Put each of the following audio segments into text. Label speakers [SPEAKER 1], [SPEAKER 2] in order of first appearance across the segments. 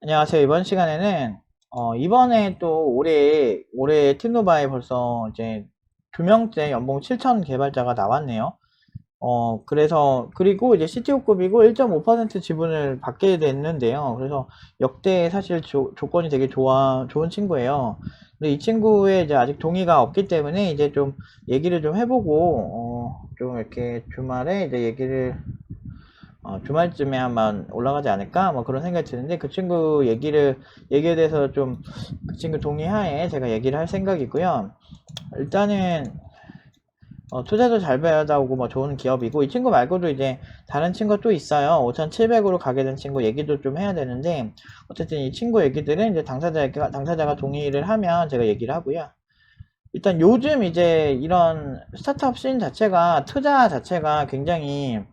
[SPEAKER 1] 안녕하세요. 이번 시간에는 이번에 또 올해 팀노바에 벌써 이제 2명째 연봉 7천 개발자가 나왔네요. 그리고 이제 CTO급이고 1.5% 지분을 받게 됐는데요. 그래서 역대 사실 조건이 되게 좋은 친구예요. 근데 이 친구의 이제 아직 동의가 없기 때문에 이제 좀 얘기를 좀 해보고, 좀 이렇게 주말에 이제 주말쯤에 한번 올라가지 않을까? 뭐 그런 생각이 드는데, 그 친구 얘기에 대해서 좀, 그 친구 동의하에 제가 얘기를 할 생각이고요. 일단은, 투자도 잘 받아오고 뭐 좋은 기업이고, 이 친구 말고도 이제 다른 친구 또 있어요. 5,700으로 가게 된 친구 얘기도 좀 해야 되는데, 어쨌든 이 친구 얘기들은 이제 당사자가 동의를 하면 제가 얘기를 하고요. 일단 요즘 이제 이런 스타트업 씬 자체가, 투자 자체가 굉장히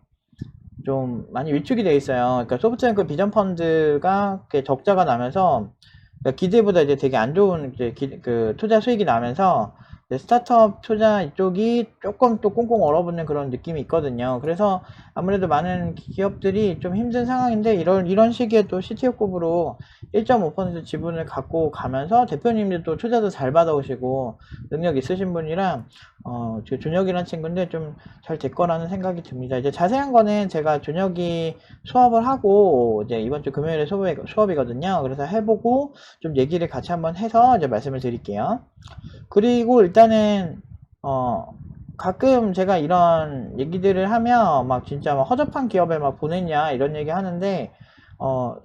[SPEAKER 1] 좀 많이 위축이 돼 있어요. 그러니까 소프트뱅크 비전 펀드가 적자가 나면서, 그러니까 기대보다 이제 되게 안 좋은 이제 그 투자 수익이 나면서 스타트업 투자 이쪽이 조금 또 꽁꽁 얼어붙는 그런 느낌이 있거든요. 그래서 아무래도 많은 기업들이 좀 힘든 상황인데, 이런 시기에 또 CTO급으로 1.5% 지분을 갖고 가면서 대표님들도 투자도 잘 받아오시고 능력 있으신 분이라 저 준혁이라는 친구인데 좀 잘 될 거라는 생각이 듭니다. 이제 자세한 거는 제가 준혁이 수업을 하고 이제 이번 주 금요일에 수업이거든요. 그래서 해보고 좀 얘기를 같이 한번 해서 이제 말씀을 드릴게요. 그리고 일단은 가끔 제가 이런 얘기들을 하면 막 진짜 막 허접한 기업에 막 보냈냐 이런 얘기 하는데,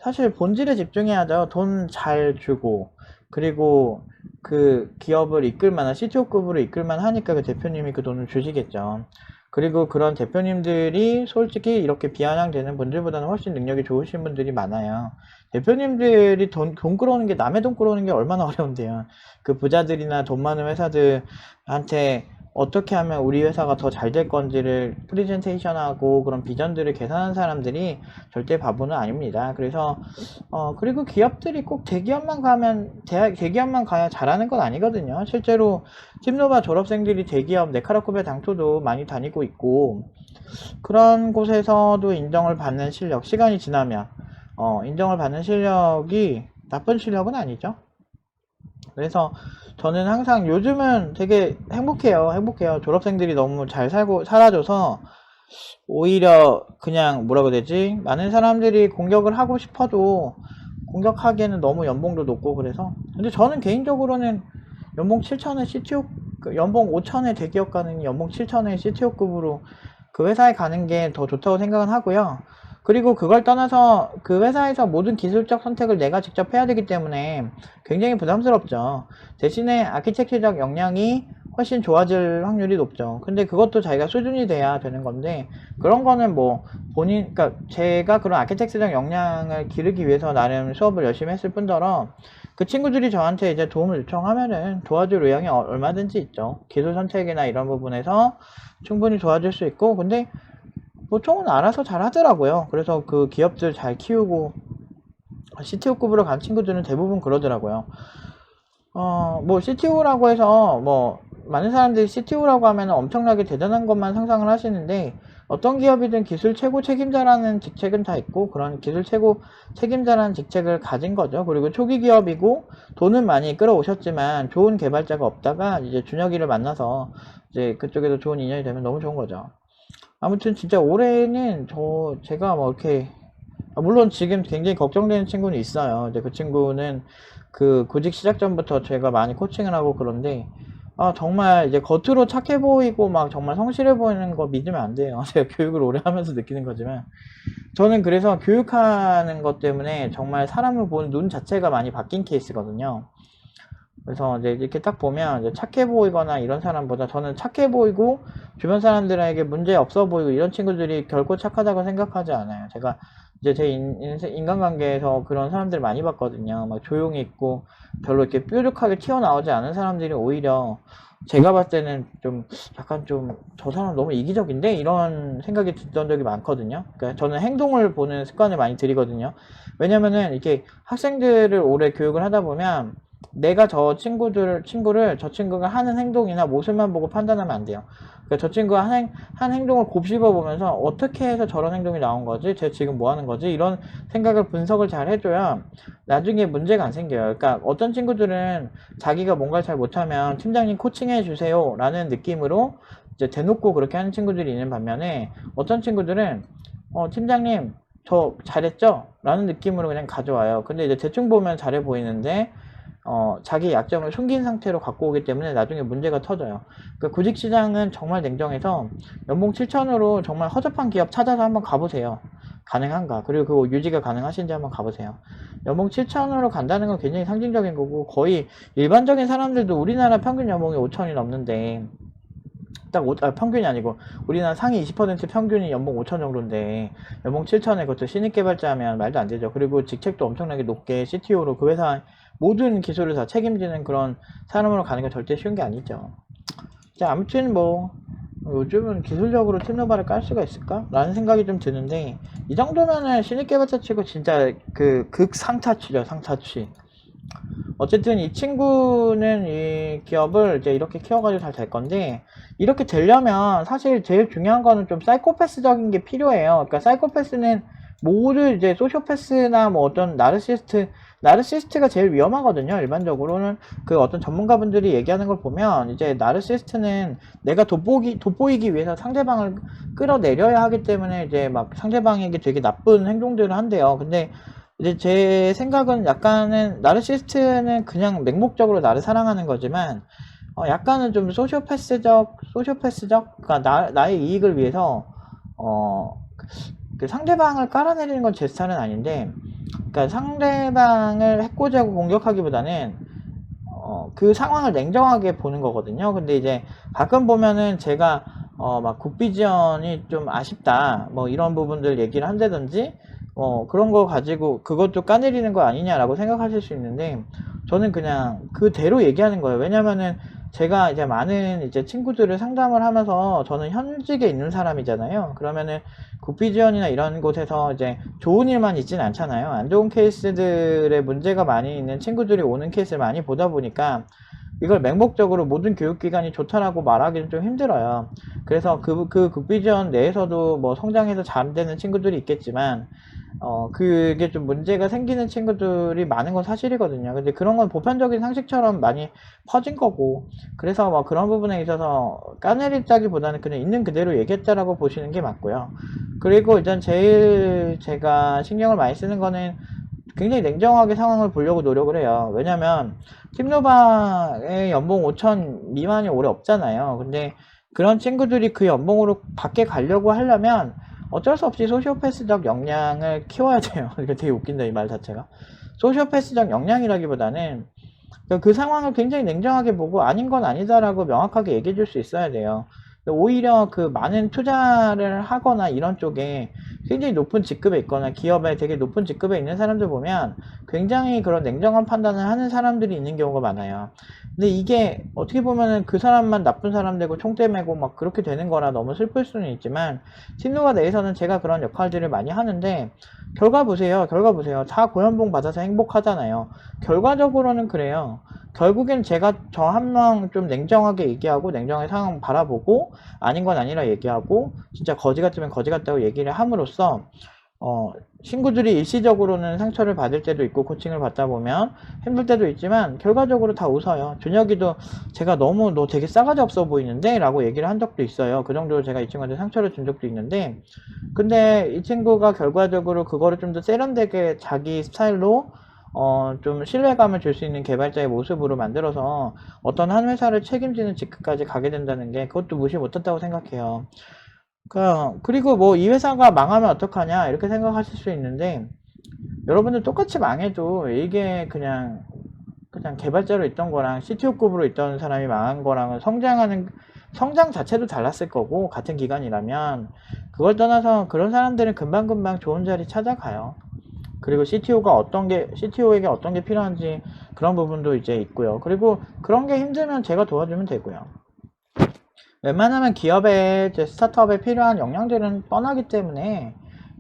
[SPEAKER 1] 사실 본질에 집중해야죠. 돈 잘 주고, 그리고 그 기업을 이끌 만한 CTO급으로 이끌 만하니까 그 대표님이 그 돈을 주시겠죠. 그리고 그런 대표님들이 솔직히 이렇게 비아냥되는 분들보다는 훨씬 능력이 좋으신 분들이 많아요. 대표님들이 돈 끌어오는 게, 남의 돈 끌어오는 게 얼마나 어려운데요. 그 부자들이나 돈 많은 회사들한테 어떻게 하면 우리 회사가 더 잘 될 건지를 프레젠테이션하고 그런 비전들을 계산하는 사람들이 절대 바보는 아닙니다. 그래서 그리고 기업들이 꼭 대기업만 가야 잘하는 건 아니거든요. 실제로 팀노바 졸업생들이 대기업 네카라쿠베 당토도 많이 다니고 있고, 그런 곳에서도 인정을 받는 실력, 시간이 지나면 인정을 받는 실력이 나쁜 실력은 아니죠. 그래서 저는 항상 요즘은 되게 행복해요. 졸업생들이 너무 잘 살아줘서 오히려 그냥 뭐라고 해야 되지? 많은 사람들이 공격을 하고 싶어도 공격하기에는 너무 연봉도 높고 그래서. 근데 저는 개인적으로는 연봉 7천에 CTO, 연봉 5천에 대기업 가는 연봉 7천에 CTO급으로 그 회사에 가는 게 더 좋다고 생각은 하고요. 그리고 그걸 떠나서 그 회사에서 모든 기술적 선택을 내가 직접 해야 되기 때문에 굉장히 부담스럽죠. 대신에 아키텍처적 역량이 훨씬 좋아질 확률이 높죠. 근데 그것도 자기가 수준이 돼야 되는 건데, 그런 거는 뭐 그러니까 제가 그런 아키텍처적 역량을 기르기 위해서 나름 수업을 열심히 했을 뿐더러, 그 친구들이 저한테 이제 도움을 요청하면은 도와줄 의향이 얼마든지 있죠. 기술 선택이나 이런 부분에서 충분히 도와줄 수 있고, 근데 보통은 알아서 잘 하더라고요. 그래서 그 기업들 잘 키우고 CTO급으로 간 친구들은 대부분 그러더라고요. 뭐 CTO라고 해서 뭐 많은 사람들이 CTO라고 하면 엄청나게 대단한 것만 상상을 하시는데, 어떤 기업이든 기술 최고 책임자라는 직책은 다 있고 그런 기술 최고 책임자라는 직책을 가진 거죠. 그리고 초기 기업이고 돈은 많이 끌어오셨지만 좋은 개발자가 없다가 이제 준혁이를 만나서 이제 그쪽에서 좋은 인연이 되면 너무 좋은 거죠. 아무튼 진짜 올해는 제가 뭐 이렇게, 물론 지금 굉장히 걱정되는 친구는 있어요. 근데 그 친구는 그 구직 시작 전부터 제가 많이 코칭을 하고 그런데, 정말 이제 겉으로 착해 보이고 막 정말 성실해 보이는 거 믿으면 안 돼요. 제가 교육을 오래 하면서 느끼는 거지만, 저는 그래서 교육하는 것 때문에 정말 사람을 보는 눈 자체가 많이 바뀐 케이스거든요. 그래서 이제 이렇게 딱 보면 이제 착해 보이거나 이런 사람보다 저는 착해 보이고 주변 사람들에게 문제 없어 보이고 이런 친구들이 결코 착하다고 생각하지 않아요. 제가 이제 제 인간관계에서 그런 사람들 많이 봤거든요. 막 조용히 있고 별로 이렇게 뾰족하게 튀어나오지 않은 사람들이 오히려 제가 봤을 때는 좀 약간 좀 저 사람 너무 이기적인데 이런 생각이 들던 적이 많거든요. 그러니까 저는 행동을 보는 습관을 많이 들이거든요. 왜냐면은 이렇게 학생들을 오래 교육을 하다 보면 내가 저 친구를 저 친구가 하는 행동이나 모습만 보고 판단하면 안 돼요. 그러니까 저 친구가 한 행동을 곱씹어 보면서 어떻게 해서 저런 행동이 나온 거지? 쟤 지금 뭐 하는 거지? 이런 생각을 분석을 잘 해줘야 나중에 문제가 안 생겨요. 그러니까 어떤 친구들은 자기가 뭔가를 잘 못하면 팀장님 코칭해 주세요 라는 느낌으로 이제 대놓고 그렇게 하는 친구들이 있는 반면에 어떤 친구들은 팀장님 저 잘했죠? 라는 느낌으로 그냥 가져와요. 근데 이제 대충 보면 잘해 보이는데 자기 약점을 숨긴 상태로 갖고 오기 때문에 나중에 문제가 터져요. 그러니까 구직시장은 정말 냉정해서 연봉 7천으로 정말 허접한 기업 찾아서 한번 가보세요. 가능한가? 그리고 그거 유지가 가능하신지 한번 가보세요. 연봉 7천으로 간다는 건 굉장히 상징적인 거고 거의 일반적인 사람들도 우리나라 평균 연봉이 5천이 넘는데 평균이 아니고 우리나라 상위 20% 평균이 연봉 5천 정도인데 연봉 7천에 그것도 신입 개발자면 말도 안 되죠. 그리고 직책도 엄청나게 높게 CTO로 그 회사 모든 기술을 다 책임지는 그런 사람으로 가는 게 절대 쉬운 게 아니죠. 자, 아무튼 뭐 요즘은 기술력으로 팀노바를 깔 수가 있을까? 라는 생각이 좀 드는데 이 정도면은 신입 개발자 치고 진짜 그 극상차치죠. 상차치. 어쨌든 이 친구는 이 기업을 이제 이렇게 키워가지고 잘 될 건데 이렇게 되려면 사실 제일 중요한 거는 좀 사이코패스적인 게 필요해요. 그러니까 사이코패스는 모두 이제 소시오패스나 뭐 어떤 나르시스트가 제일 위험하거든요. 일반적으로는 그 어떤 전문가분들이 얘기하는 걸 보면 이제 나르시스트는 내가 돋보이기 위해서 상대방을 끌어내려야 하기 때문에 이제 막 상대방에게 되게 나쁜 행동들을 한대요. 근데 이제 제 생각은 약간은 나르시스트는 그냥 맹목적으로 나를 사랑하는 거지만 약간은 좀 소시오패스적 그러니까 나의 이익을 위해서 그 상대방을 깔아내리는 건 제 스타일은 아닌데 그러니까 상대방을 해코지하고 공격하기보다는 그 상황을 냉정하게 보는 거거든요. 근데 이제 가끔 보면은 제가 막 국비지원이 좀 아쉽다 뭐 이런 부분들 얘기를 한다든지 그런 거 가지고 그것도 까내리는 거 아니냐라고 생각하실 수 있는데 저는 그냥 그대로 얘기하는 거예요. 왜냐면은 제가 이제 많은 이제 친구들을 상담을 하면서 저는 현직에 있는 사람이잖아요. 그러면은 국비지원이나 이런 곳에서 이제 좋은 일만 있진 않잖아요. 안 좋은 케이스들의 문제가 많이 있는 친구들이 오는 케이스를 많이 보다 보니까 이걸 맹목적으로 모든 교육기관이 좋다라고 말하기는 좀 힘들어요. 그래서 그 국비지원 내에서도 뭐 성장해서 잘 되는 친구들이 있겠지만 그게 좀 문제가 생기는 친구들이 많은 건 사실이거든요. 근데 그런 건 보편적인 상식처럼 많이 퍼진 거고, 그래서 뭐 그런 부분에 있어서 까내리다기보다는 그냥 있는 그대로 얘기했다라고 보시는 게 맞고요. 그리고 일단 제일 제가 신경을 많이 쓰는 거는 굉장히 냉정하게 상황을 보려고 노력을 해요. 왜냐면 팀노바의 연봉 5천 미만이 오래 없잖아요. 근데 그런 친구들이 그 연봉으로 밖에 가려고 하려면 어쩔 수 없이 소시오패스적 역량을 키워야 돼요. 이게 되게 웃긴다, 이 말 자체가. 소시오패스적 역량이라기보다는 그 상황을 굉장히 냉정하게 보고 아닌 건 아니다라고 명확하게 얘기해 줄 수 있어야 돼요. 오히려 그 많은 투자를 하거나 이런 쪽에 굉장히 높은 직급에 있거나 기업에 되게 높은 직급에 있는 사람들 보면 굉장히 그런 냉정한 판단을 하는 사람들이 있는 경우가 많아요. 근데 이게 어떻게 보면은 그 사람만 나쁜 사람 되고 총대 매고 막 그렇게 되는 거라 너무 슬플 수는 있지만 팀노가 내에서는 제가 그런 역할들을 많이 하는데 결과 보세요. 다 고연봉 받아서 행복하잖아요. 결과적으로는 그래요. 결국엔 제가 저 한 명 좀 냉정하게 얘기하고 냉정하게 상황 바라보고 아닌 건 아니라 얘기하고 진짜 거지 같으면 거지 같다고 얘기를 함으로써 친구들이 일시적으로는 상처를 받을 때도 있고 코칭을 받다 보면 힘들 때도 있지만 결과적으로 다 웃어요. 준혁이도 제가 너무 너 되게 싸가지 없어 보이는데 라고 얘기를 한 적도 있어요. 그 정도로 제가 이 친구한테 상처를 준 적도 있는데 근데 이 친구가 결과적으로 그거를 좀 더 세련되게 자기 스타일로 좀 신뢰감을 줄 수 있는 개발자의 모습으로 만들어서 어떤 한 회사를 책임지는 직급까지 가게 된다는 게 그것도 무시 못했다고 생각해요. 그리고 뭐 이 회사가 망하면 어떡하냐 이렇게 생각하실 수 있는데 여러분들 똑같이 망해도 이게 그냥 개발자로 있던 거랑 CTO급으로 있던 사람이 망한 거랑은 성장 자체도 달랐을 거고 같은 기간이라면 그걸 떠나서 그런 사람들은 금방금방 좋은 자리 찾아가요. 그리고 CTO에게 어떤 게 필요한지 그런 부분도 이제 있고요. 그리고 그런 게 힘들면 제가 도와주면 되고요. 웬만하면 기업에, 스타트업에 필요한 역량들은 뻔하기 때문에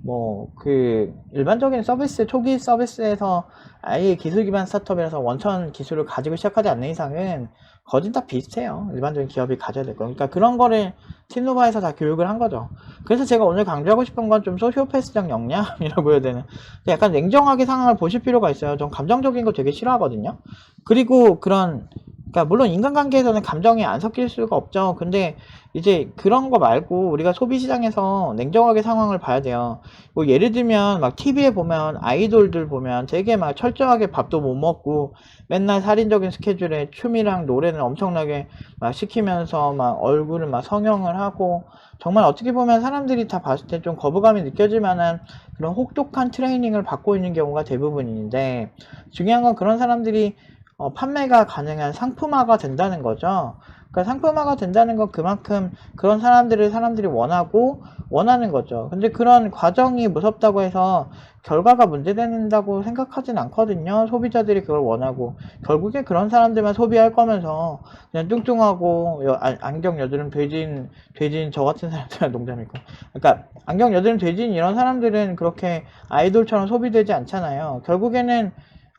[SPEAKER 1] 뭐 그 일반적인 서비스 초기 서비스에서 아예 기술 기반 스타트업이라서 원천 기술을 가지고 시작하지 않는 이상은 거진 다 비슷해요. 일반적인 기업이 가져야 될 거. 그러니까 그런 거를 티노바에서 다 교육을 한 거죠. 그래서 제가 오늘 강조하고 싶은 건 좀 소시오패스적 역량이라고 해야 되나. 약간 냉정하게 상황을 보실 필요가 있어요. 좀 감정적인 거 되게 싫어하거든요. 그리고 그런 그러니까 물론 인간관계에서는 감정이 안 섞일 수가 없죠. 근데 이제 그런 거 말고 우리가 소비시장에서 냉정하게 상황을 봐야 돼요. 뭐 예를 들면 막 TV에 보면 아이돌들 보면 되게 막 철저하게 밥도 못 먹고 맨날 살인적인 스케줄에 춤이랑 노래는 엄청나게 막 시키면서 막 얼굴을 막 성형을 하고 정말 어떻게 보면 사람들이 다 봤을 때 좀 거부감이 느껴질 만한 그런 혹독한 트레이닝을 받고 있는 경우가 대부분인데 중요한 건 그런 사람들이 판매가 가능한 상품화가 된다는 거죠. 그러니까 상품화가 된다는 건 그만큼 그런 사람들을 사람들이 원하는 거죠. 근데 그런 과정이 무섭다고 해서 결과가 문제된다고 생각하진 않거든요. 소비자들이 그걸 원하고 결국에 그런 사람들만 소비할 거면서 그냥 뚱뚱하고 안경 여드름 돼진 저 같은 사람들은 농담이고 그러니까 안경 여드름 돼진 이런 사람들은 그렇게 아이돌처럼 소비되지 않잖아요. 결국에는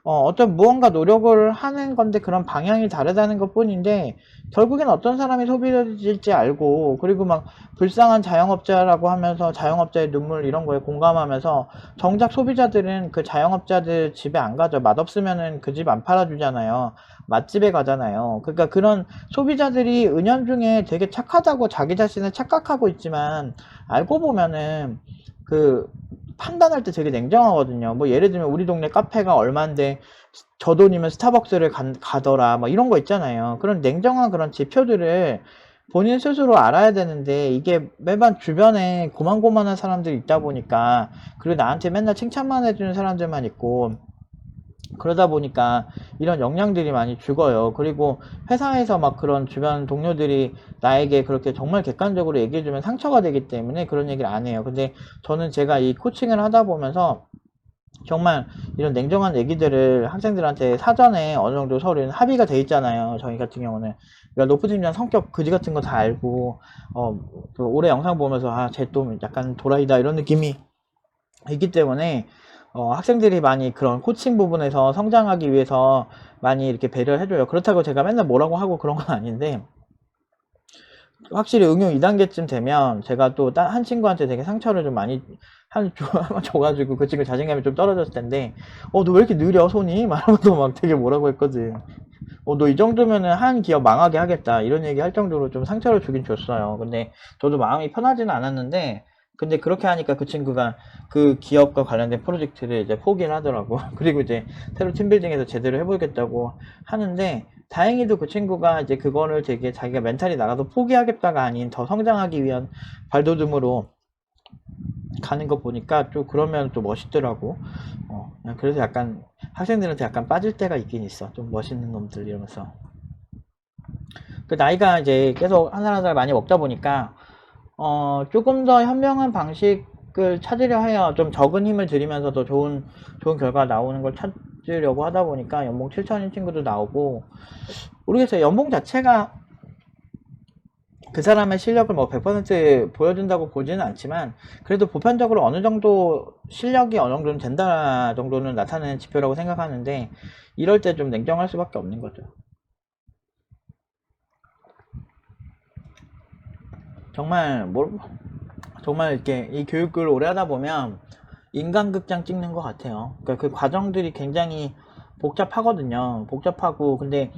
[SPEAKER 1] 어떤 무언가 노력을 하는 건데 그런 방향이 다르다는 것 뿐인데 결국엔 어떤 사람이 소비될지 알고 그리고 막 불쌍한 자영업자라고 하면서 자영업자의 눈물 이런 거에 공감하면서 정작 소비자들은 그 자영업자들 집에 안 가죠. 맛없으면은 그 집 안 팔아주잖아요. 맛집에 가잖아요. 그러니까 그런 소비자들이 은연중에 되게 착하다고 자기 자신을 착각하고 있지만 알고 보면은 그 판단할 때 되게 냉정하거든요. 뭐 예를 들면 우리 동네 카페가 얼만데 저 돈이면 스타벅스를 가더라 뭐 이런 거 있잖아요. 그런 냉정한 그런 지표들을 본인 스스로 알아야 되는데 이게 매번 주변에 고만고만한 사람들이 있다 보니까 그리고 나한테 맨날 칭찬만 해주는 사람들만 있고 그러다 보니까 이런 역량들이 많이 죽어요. 그리고 회사에서 막 그런 주변 동료들이 나에게 그렇게 정말 객관적으로 얘기해주면 상처가 되기 때문에 그런 얘기를 안 해요. 근데 저는 제가 이 코칭을 하다 보면서 정말 이런 냉정한 얘기들을 학생들한테 사전에 어느 정도 서로 합의가 돼 있잖아요. 저희 같은 경우는. 그러니까 높은 팀장 성격 그지 같은 거 다 알고, 그 올해 영상 보면서, 쟤 또 약간 도라이다 이런 느낌이 있기 때문에 학생들이 많이 그런 코칭 부분에서 성장하기 위해서 많이 이렇게 배려를 해줘요. 그렇다고 제가 맨날 뭐라고 하고 그런 건 아닌데 확실히 응용 2단계쯤 되면 제가 또 한 친구한테 되게 상처를 좀 많이 줘가지고 그 친구 자신감이 좀 떨어졌을 텐데 너 왜 이렇게 느려 손이? 말하면서 막 되게 뭐라고 했거든. 너 이 정도면은 한 기업 망하게 하겠다 이런 얘기 할 정도로 좀 상처를 주긴 줬어요. 근데 저도 마음이 편하지는 않았는데 근데 그렇게 하니까 그 친구가 그 기업과 관련된 프로젝트를 이제 포기를 하더라고. 그리고 이제 새로 팀빌딩해서 제대로 해보겠다고 하는데 다행히도 그 친구가 이제 그거를 되게 자기가 멘탈이 나가서 포기하겠다가 아닌 더 성장하기 위한 발돋움으로 가는 거 보니까 또 그러면 또 멋있더라고. 그래서 약간 학생들한테 약간 빠질 때가 있긴 있어. 좀 멋있는 놈들 이러면서. 그 나이가 이제 계속 한 살 한 살 많이 먹다 보니까 조금 더 현명한 방식을 찾으려 해요. 좀 적은 힘을 들이면서 더 좋은 결과 나오는 걸 찾으려고 하다 보니까 연봉 7천인 친구도 나오고 모르겠어요. 연봉 자체가 그 사람의 실력을 뭐 100% 보여준다고 보지는 않지만 그래도 보편적으로 어느 정도 실력이 어느 정도는 된다 정도는 나타내는 지표라고 생각하는데 이럴 때 좀 냉정할 수밖에 없는 거죠. 정말 이렇게 이 교육을 오래 하다 보면 인간극장 찍는 것 같아요. 그러니까 그 과정들이 굉장히 복잡하거든요. 복잡하고 근데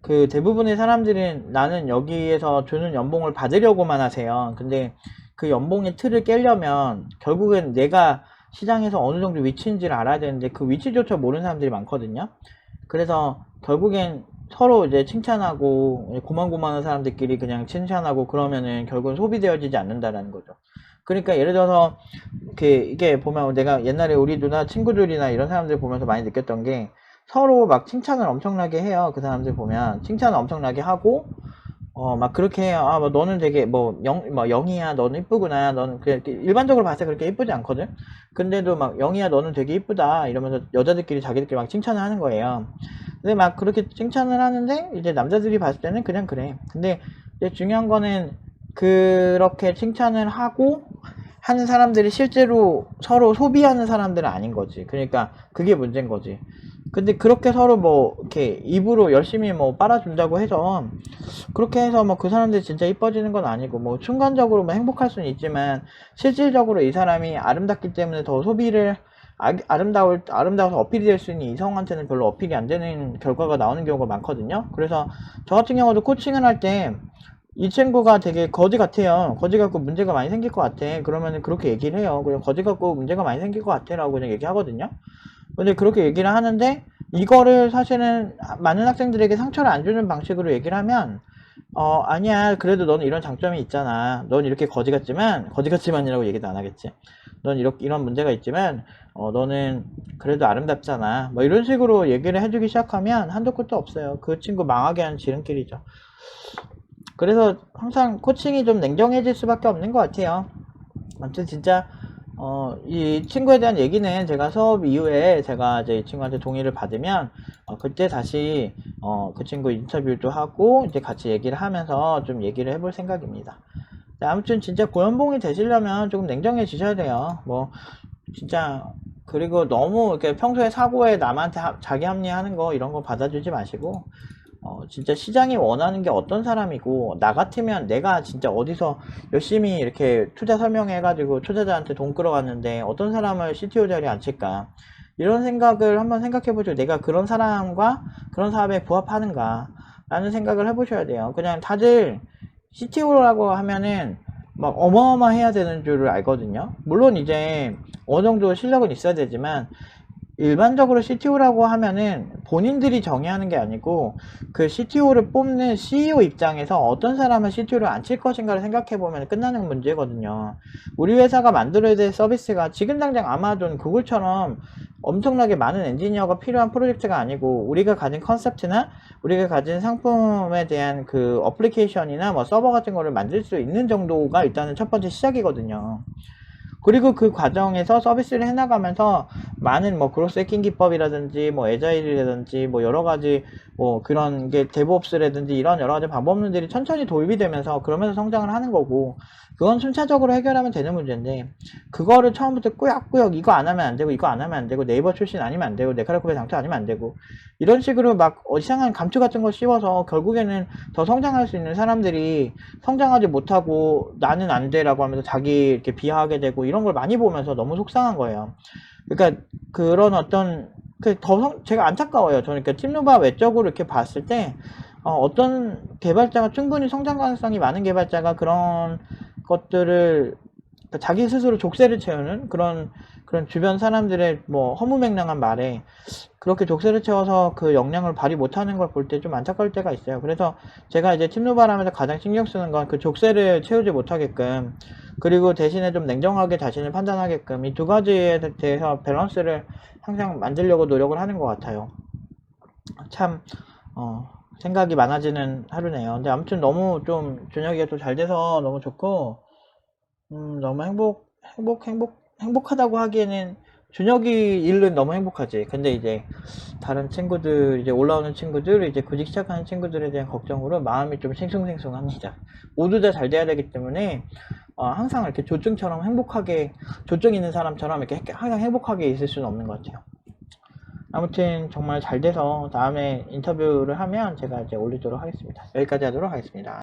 [SPEAKER 1] 그 대부분의 사람들은 나는 여기에서 주는 연봉을 받으려고만 하세요. 근데 그 연봉의 틀을 깨려면 결국엔 내가 시장에서 어느 정도 위치인지를 알아야 되는데 그 위치조차 모르는 사람들이 많거든요. 그래서 결국엔 서로 이제 칭찬하고 고만고만한 사람들끼리 그냥 칭찬하고 그러면은 결국은 소비되어지지 않는다라는 거죠. 그러니까 예를 들어서 이게 보면 내가 옛날에 우리 누나 친구들이나 이런 사람들 보면서 많이 느꼈던 게 서로 막 칭찬을 엄청나게 해요. 그 사람들 보면 칭찬을 엄청나게 하고 막 그렇게 해요. 뭐 너는 되게 영희야 너는 이쁘구나. 너는 그냥 일반적으로 봤을 때 그렇게 이쁘지 않거든. 근데도 막 영희야 너는 되게 이쁘다 이러면서 여자들끼리 자기들끼리 막 칭찬을 하는 거예요. 근데 막 그렇게 칭찬을 하는데 이제 남자들이 봤을 때는 그냥 그래. 근데 이제 중요한 거는 그렇게 칭찬을 하고 하는 사람들이 실제로 서로 소비하는 사람들은 아닌 거지. 그러니까 그게 문제인 거지. 근데 그렇게 서로 뭐 이렇게 입으로 열심히 뭐 빨아준다고 해서 그렇게 해서 뭐 그 사람들이 진짜 이뻐지는 건 아니고 뭐 순간적으로 뭐 행복할 수는 있지만 실질적으로 이 사람이 아름답기 때문에 더 소비를 아름다워서 어필이 될 수 있는 이성한테는 별로 어필이 안 되는 결과가 나오는 경우가 많거든요. 그래서 저 같은 경우도 코칭을 할 때 이 친구가 되게 거지 같아요. 거지 같고 문제가 많이 생길 것 같아. 그러면은 그렇게 얘기를 해요. 그냥 거지 같고 문제가 많이 생길 것 같아 라고 그냥 얘기하거든요. 근데 그렇게 얘기를 하는데 이거를 사실은 많은 학생들에게 상처를 안 주는 방식으로 얘기를 하면 아니야. 그래도 너는 이런 장점이 있잖아. 넌 이렇게 거지 같지만, 거지 같지만이라고 얘기도 안 하겠지. 넌 이런 문제가 있지만, 너는 그래도 아름답잖아. 뭐 이런 식으로 얘기를 해주기 시작하면 한도 끝도 없어요. 그 친구 망하게 하는 지름길이죠. 그래서 항상 코칭이 좀 냉정해질 수밖에 없는 것 같아요. 아무튼 진짜 이 친구에 대한 얘기는 제가 수업 이후에 제가 이제 이 친구한테 동의를 받으면 그때 다시 그 친구 인터뷰도 하고 이제 같이 얘기를 하면서 좀 얘기를 해볼 생각입니다. 아무튼 진짜 고연봉이 되시려면 조금 냉정해지셔야 돼요. 뭐 진짜 그리고 너무 이렇게 평소에 사고에 남한테 자기 합리화하는 거 이런 거 받아주지 마시고 진짜 시장이 원하는 게 어떤 사람이고 나 같으면 내가 진짜 어디서 열심히 이렇게 투자 설명해가지고 투자자한테 돈 끌어갔는데 어떤 사람을 CTO 자리에 앉힐까 이런 생각을 한번 생각해보죠. 내가 그런 사람과 그런 사람에 부합하는가 라는 생각을 해보셔야 돼요. 그냥 다들 CTO라고 하면은 막 어마어마해야 되는 줄을 알거든요. 물론 이제 어느 정도 실력은 있어야 되지만 일반적으로 CTO라고 하면은 본인들이 정의하는 게 아니고 그 CTO를 뽑는 CEO 입장에서 어떤 사람을 CTO를 앉힐 것인가를 생각해 보면 끝나는 문제거든요. 우리 회사가 만들어야 될 서비스가 지금 당장 아마존, 구글처럼 엄청나게 많은 엔지니어가 필요한 프로젝트가 아니고 우리가 가진 컨셉트나 우리가 가진 상품에 대한 그 어플리케이션이나 뭐 서버 같은 거를 만들 수 있는 정도가 일단은 첫 번째 시작이거든요. 그리고 그 과정에서 서비스를 해나가면서 많은 뭐 그로스 해킹 기법이라든지 뭐 에자일이라든지 뭐 여러 가지 뭐 그런 게 데브옵스라든지 이런 여러 가지 방법론들이 천천히 도입이 되면서 그러면서 성장을 하는 거고 그건 순차적으로 해결하면 되는 문제인데 그거를 처음부터 꾸역꾸역 이거 안 하면 안 되고 이거 안 하면 안 되고 네이버 출신 아니면 안 되고 네카라쿠베 당첨 아니면 안 되고 이런 식으로 막 이상한 감투 같은 거 씌워서 결국에는 더 성장할 수 있는 사람들이 성장하지 못하고 나는 안 돼라고 하면서 자기 이렇게 비하하게 되고 이런 걸 많이 보면서 너무 속상한 거예요. 그러니까 그런 어떤 제가 안타까워요. 저는 그러니까 팀누바 외적으로 이렇게 봤을 때 어떤 개발자가 충분히 성장 가능성이 많은 개발자가 그런 것들을 그러니까 자기 스스로 족쇄를 채우는 그런 주변 사람들의 뭐 허무맹랑한 말에 그렇게 족쇄를 채워서 그 역량을 발휘 못하는 걸 볼 때 좀 안타까울 때가 있어요. 그래서 제가 이제 팀누바를 하면서 가장 신경 쓰는 건 그 족쇄를 채우지 못하게끔 그리고 대신에 좀 냉정하게 자신을 판단하게끔 이 두 가지에 대해서 밸런스를 항상 만들려고 노력을 하는 것 같아요. 참 생각이 많아지는 하루네요. 근데 아무튼 너무 좀 준혁이가 또 잘 돼서 너무 좋고 너무 행복하다고 하기에는 준혁이 일은 너무 행복하지. 근데 이제 다른 친구들, 이제 올라오는 친구들, 이제 구직 시작하는 친구들에 대한 걱정으로 마음이 좀 싱숭생숭합니다. 모두 다 잘 돼야 되기 때문에 항상 이렇게 조증처럼 조증 있는 사람처럼 이렇게 항상 행복하게 있을 수는 없는 것 같아요. 아무튼 정말 잘 돼서 다음에 인터뷰를 하면 제가 이제 올리도록 하겠습니다. 여기까지 하도록 하겠습니다.